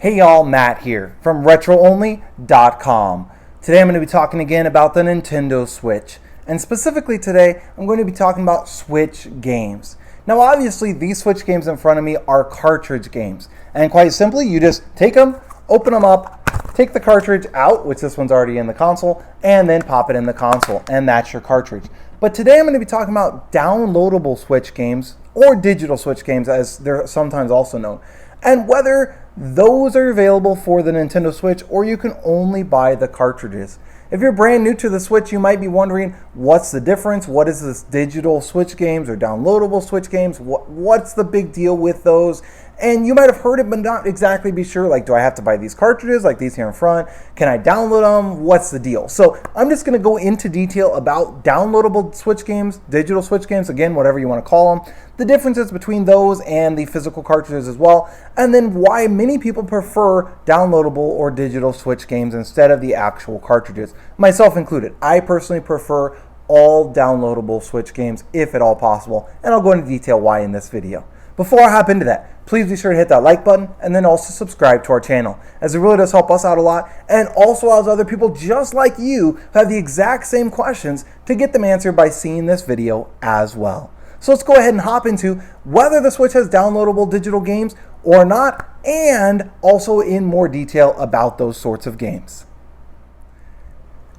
Hey y'all, Matt here from RetroOnly.com. Today I'm going to be talking again about the Nintendo Switch. And specifically today, I'm going to be talking about Switch games. Now obviously these Switch games in front of me are cartridge games. And quite simply, you just take them, open them up, take the cartridge out, which this one's already in the console, and then pop it in the console. And that's your cartridge. But today I'm going to be talking about downloadable Switch games, or digital Switch games as they're sometimes also known, and whether those are available for the Nintendo Switch or you can only buy the cartridges. If you're brand new to the Switch, you might be wondering, what's the difference? What is this digital Switch games or downloadable Switch games? What's the big deal with those? And you might have heard it, but not exactly be sure. Like, do I have to buy these cartridges like these here in front? Can I download them? What's the deal? So I'm just going to go into detail about downloadable Switch games, digital Switch games, again, whatever you want to call them, the differences between those and the physical cartridges as well, and then why many people prefer downloadable or digital Switch games instead of the actual cartridges, myself included. I personally prefer all downloadable Switch games if at all possible, and I'll go into detail why in this video. Before I hop into that, please be sure to hit that like button and then also subscribe to our channel, as it really does help us out a lot and also allows other people just like you who have the exact same questions to get them answered by seeing this video as well. So let's go ahead and hop into whether the Switch has downloadable digital games or not, and also in more detail about those sorts of games.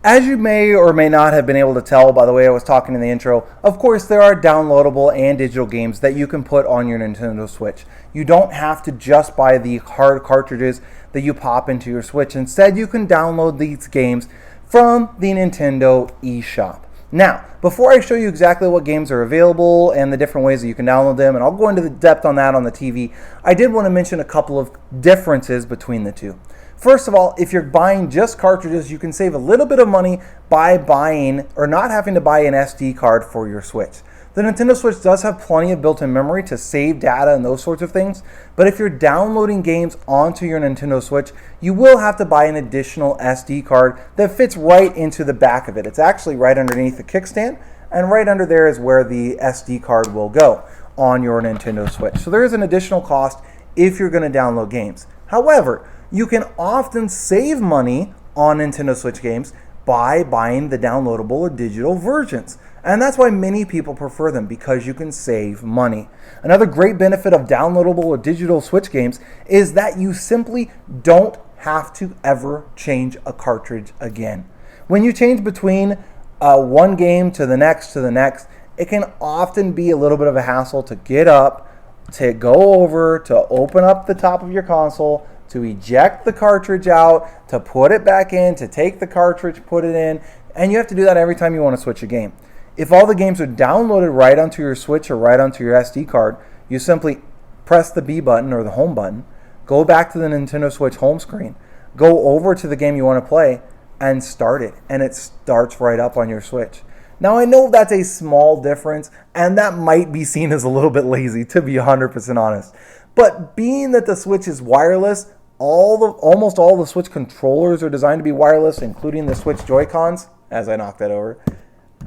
As you may or may not have been able to tell by the way I was talking in the intro, of course there are downloadable and digital games that you can put on your Nintendo Switch. You don't have to just buy the hard cartridges that you pop into your Switch. Instead, you can download these games from the Nintendo eShop. Now, before I show you exactly what games are available and the different ways that you can download them, and I'll go into the depth on that on the TV, I did want to mention a couple of differences between the two. First of all, if you're buying just cartridges, you can save a little bit of money by buying or not having to buy an SD card for your Switch. The Nintendo Switch does have plenty of built-in memory to save data and those sorts of things, but if you're downloading games onto your Nintendo Switch, you will have to buy an additional SD card that fits right into the back of it. It's actually right underneath the kickstand, and right under there is where the SD card will go on your Nintendo Switch. So there is an additional cost if you're going to download games. However, you can often save money on Nintendo Switch games by buying the downloadable or digital versions. And that's why many people prefer them, because you can save money. Another great benefit of downloadable or digital Switch games is that you simply don't have to ever change a cartridge again. When you change between one game to the next, it can often be a little bit of a hassle to get up, to go over, to open up the top of your console, to eject the cartridge out, to put it back in, to take the cartridge, put it in, and you have to do that every time you want to switch a game. If all the games are downloaded right onto your Switch or right onto your SD card, you simply press the B button or the home button, go back to the Nintendo Switch home screen, go over to the game you want to play, and start it, and it starts right up on your Switch. Now I know that's a small difference, and that might be seen as a little bit lazy, to be 100% honest. But being that the Switch is wireless, almost all the Switch controllers are designed to be wireless, including the Switch Joy-Cons, as I knocked that over.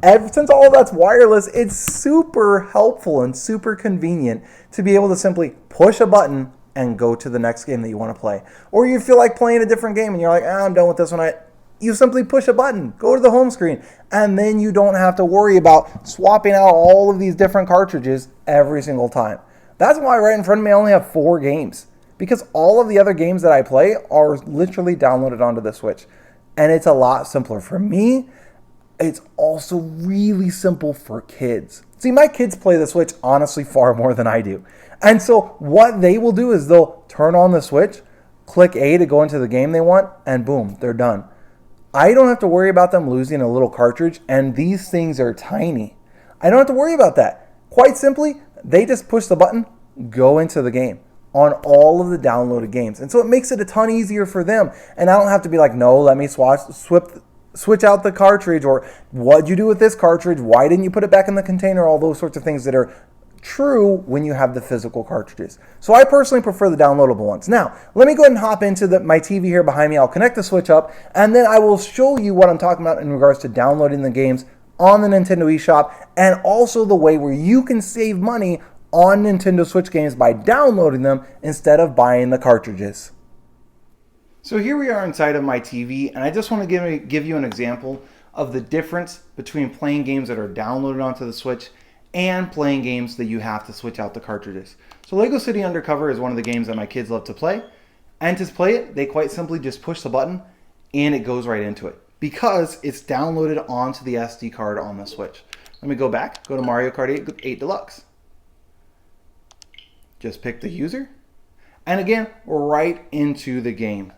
Since all of that's wireless, it's super helpful and super convenient to be able to simply push a button and go to the next game that you want to play. Or you feel like playing a different game and you're like, I'm done with this one. You simply push a button, go to the home screen, and then you don't have to worry about swapping out all of these different cartridges every single time. That's why right in front of me I only have 4 games, because all of the other games that I play are literally downloaded onto the Switch. And it's a lot simpler for me. It's also really simple for kids. See, my kids play the Switch honestly far more than I do. And so what they will do is they'll turn on the Switch, click A to go into the game they want, and boom, they're done. I don't have to worry about them losing a little cartridge, and these things are tiny. I don't have to worry about that. Quite simply, they just push the button, go into the game on all of the downloaded games. And so it makes it a ton easier for them. And I don't have to be like, no, let me switch out the cartridge, or what'd you do with this cartridge? Why didn't you put it back in the container? All those sorts of things that are true when you have the physical cartridges. So I personally prefer the downloadable ones. Now, let me go ahead and hop into my TV here behind me. I'll connect the Switch up, and then I will show you what I'm talking about in regards to downloading the games on the Nintendo eShop, and also the way where you can save money on Nintendo Switch games by downloading them instead of buying the cartridges. So here we are inside of my TV, and I just want to give you an example of the difference between playing games that are downloaded onto the Switch and playing games that you have to switch out the cartridges. So Lego City Undercover is one of the games that my kids love to play, and to play it, they quite simply just push the button and it goes right into it because it's downloaded onto the SD card on the Switch. Let me go back, go to Mario Kart 8 Deluxe. Just pick the user, and again, we're right into the game.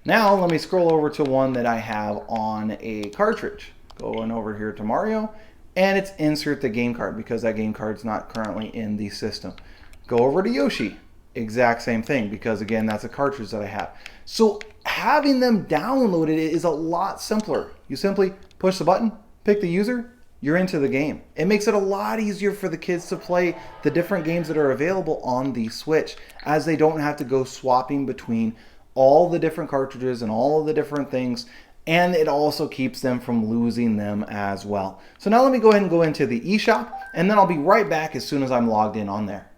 Now let me scroll over to one that I have on a cartridge. Going over here to Mario, and it's insert the game card because that game card's not currently in the system. Go over to Yoshi, exact same thing because again, that's a cartridge that I have. So having them downloaded is a lot simpler. You simply push the button, pick the user, you're into the game. It makes it a lot easier for the kids to play the different games that are available on the Switch, as they don't have to go swapping between all the different cartridges and all of the different things, and it also keeps them from losing them as well. So now let me go ahead and go into the eShop, and then I'll be right back as soon as I'm logged in on there.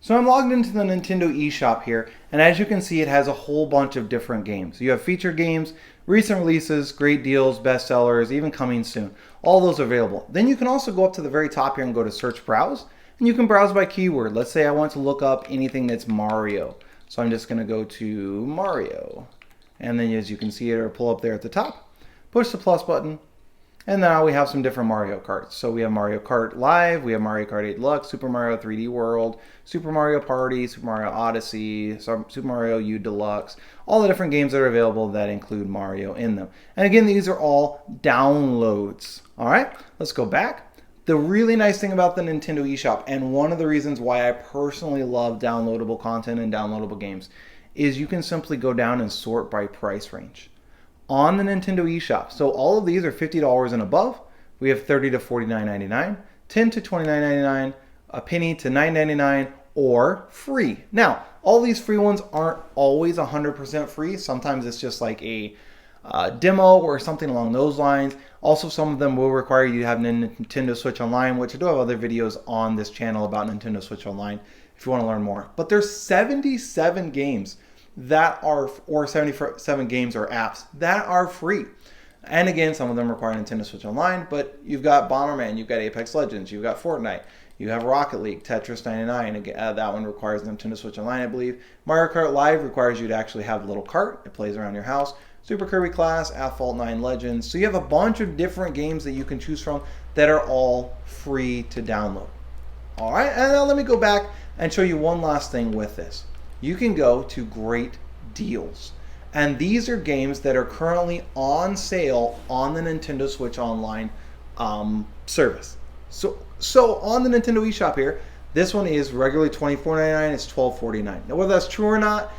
So I'm logged into the Nintendo eShop here, and as you can see, it has a whole bunch of different games. You have featured games, recent releases, great deals, bestsellers, even coming soon. All those are available. Then you can also go up to the very top here and go to Search Browse, and you can browse by keyword. Let's say I want to look up anything that's Mario. So I'm just going to go to Mario, and then as you can see, it'll pull up there at the top. Push the plus button, and now we have some different Mario Karts. So we have Mario Kart Live, we have Mario Kart 8 Deluxe, Super Mario 3D World, Super Mario Party, Super Mario Odyssey, Super Mario U Deluxe, all the different games that are available that include Mario in them. And again, these are all downloads. All right, let's go back. The really nice thing about the Nintendo eShop, and one of the reasons why I personally love downloadable content and downloadable games, is you can simply go down and sort by price range on the Nintendo eShop. So all of these are $50 and above. We have $30 to $49.99, $10 to $29.99, a penny to $9.99, or free. Now, all these free ones aren't always 100% free. Sometimes it's just like a demo or something along those lines. Also, some of them will require you to have Nintendo Switch Online, which I do have other videos on this channel about Nintendo Switch Online if you want to learn more. But there's 77 games that are, or 77 games or apps that are free. And again, some of them require Nintendo Switch Online, but you've got Bomberman, you've got Apex Legends, you've got Fortnite, you have Rocket League, Tetris 99, again, that one requires Nintendo Switch Online, I believe. Mario Kart Live requires you to actually have a little cart. It plays around your house. Super Kirby Class, Asphalt 9 Legends. So you have a bunch of different games that you can choose from that are all free to download. All right, and now let me go back and show you one last thing with this. You can go to Great Deals. And these are games that are currently on sale on the Nintendo Switch Online service. So on the Nintendo eShop here, this one is regularly $24.99, it's $12.49. Now whether that's true or not,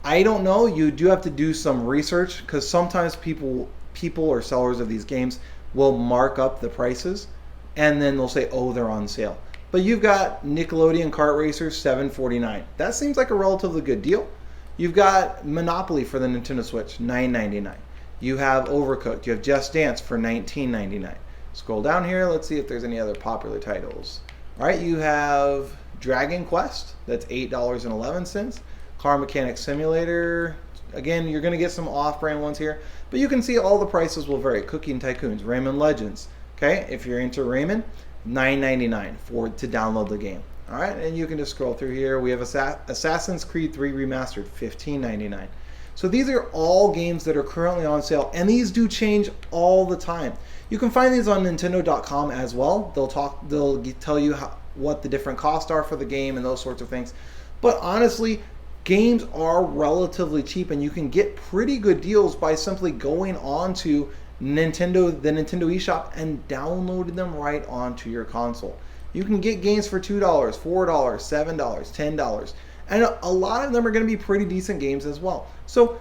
I don't know. You do have to do some research because sometimes people or sellers of these games will mark up the prices and then they'll say, oh, they're on sale. But you've got Nickelodeon Kart Racers, $7.49. That seems like a relatively good deal. You've got Monopoly for the Nintendo Switch, $9.99. You have Overcooked. You have Just Dance for $19.99. Scroll down here. Let's see if there's any other popular titles. All right, you have Dragon Quest. That's $8.11. Car Mechanic Simulator. Again, you're going to get some off-brand ones here, but you can see all the prices will vary. Cooking Tycoons, Rayman Legends. Okay, if you're into Rayman, $9.99 to download the game. All right, and you can just scroll through here. We have Assassin's Creed 3 Remastered, $15.99. So these are all games that are currently on sale, and these do change all the time. You can find these on Nintendo.com as well. They'll tell you what the different costs are for the game and those sorts of things. But honestly, games are relatively cheap, and you can get pretty good deals by simply going on to the Nintendo eShop and downloading them right onto your console. You can get games for $2, $4, $7, $10, and a lot of them are going to be pretty decent games as well. So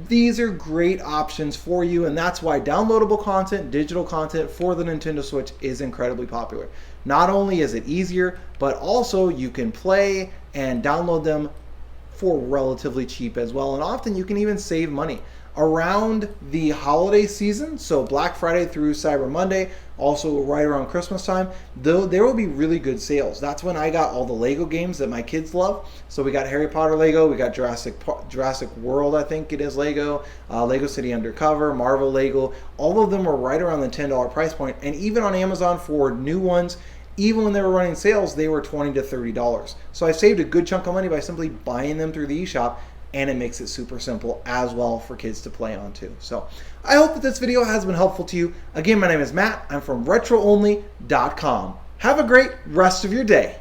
these are great options for you, and that's why downloadable content, digital content for the Nintendo Switch is incredibly popular. Not only is it easier, but also you can play and download them for relatively cheap as well, and often you can even save money. around the holiday season, so Black Friday through Cyber Monday, also right around Christmas time, though there will be really good sales. That's when I got all the Lego games that my kids love. So we got Harry Potter Lego, we got Jurassic World, I think it is Lego, Lego City Undercover, Marvel Lego. All of them are right around the $10 price point, and even on Amazon for new ones, even when they were running sales, they were $20 to $30. So I saved a good chunk of money by simply buying them through the eShop, and it makes it super simple as well for kids to play on too. So I hope that this video has been helpful to you. Again, my name is Matt. I'm from RetroOnly.com. Have a great rest of your day.